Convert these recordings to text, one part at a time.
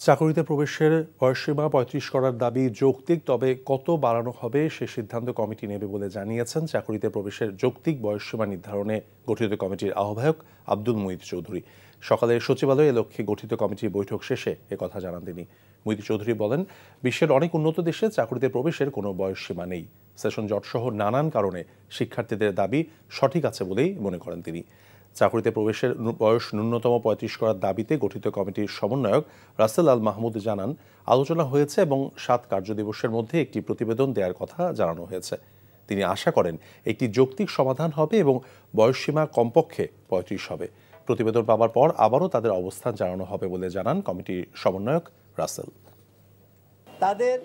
চাকরিতে প্রবেশের বয়সসীমা ৩৫ করার দাবি যৌক্তিক, তবে কত বাড়ানো হবে সে সিদ্ধান্ত কমিটি নেবে বলে জানিয়েছেন চাকরিতে প্রবেশের যৌক্তিক বয়সসীমা নির্ধারণে গঠিত কমিটির আহ্বায়ক আব্দুল মুঈদ চৌধুরী। সকালে সচিবালয়ে এ লক্ষ্যে গঠিত কমিটির বৈঠক শেষে একথা জানান তিনি। মুঈদ চৌধুরী বলেন, বিশ্বের অনেক উন্নত দেশে চাকরিতে প্রবেশের কোনো বয়সসীমা নেই। সেশন জটসহ নানান কারণে শিক্ষার্থীদের দাবি সঠিক আছে বলেই মনে করেন তিনি। চাকরিতে প্রবেশের বয়স ন্যূনতম ৩৫ করার দাবিতে গঠিত কমিটির সমন্বয়ক রাসেল আল মাহমুদ জানান, আলোচনা হয়েছে এবং ৭ কার্যদিবসের মধ্যে একটি প্রতিবেদন দেওয়ার কথা জানানো হয়েছে। তিনি আশা করেন একটি যৌক্তিক সমাধান হবে এবং বয়সসীমা কমপক্ষে ৩৫ হবে। প্রতিবেদন পাওয়ার পর আবারও তাদের অবস্থান জানানো হবে বলে জানান কমিটির সমন্বয়ক রাসেল। তাদের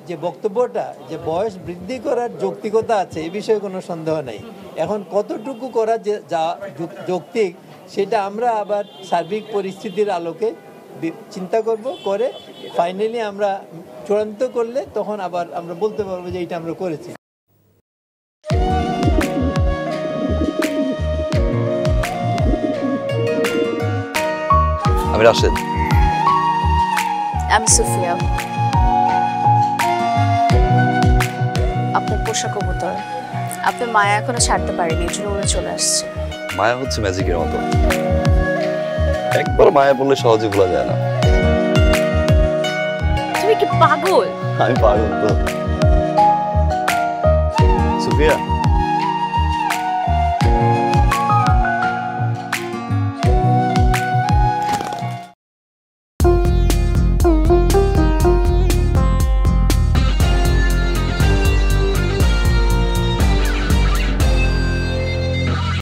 যে বক্তব্যটা যে বয়স বৃদ্ধি করার যৌক্তিকতা আছে এই বিষয়ে কোনো সন্দেহ নেই। এখন কতটুকু করা যে যা যৌক্তিক সেটা আমরা আবার সার্বিক পরিস্থিতির আলোকে চিন্তা করব, করে ফাইনালি আমরা চূড়ান্ত করলে তখন আবার আমরা বলতে পারবো যে এটা আমরা করেছি। আমি রাশেদ। আমি সুফিয়া। আপনার পোষা কবুতর, আপনার মায়া এখনো ছাড়তে পারেনি, এই জন্য উড়ে চলে আসছে। মায়া হচ্ছে ম্যাজিকের মতো, একবার মায়া বললে সহজে ভোলা যায় না। তুমি কি পাগল? আমি পাগল তো। সুফিয়া,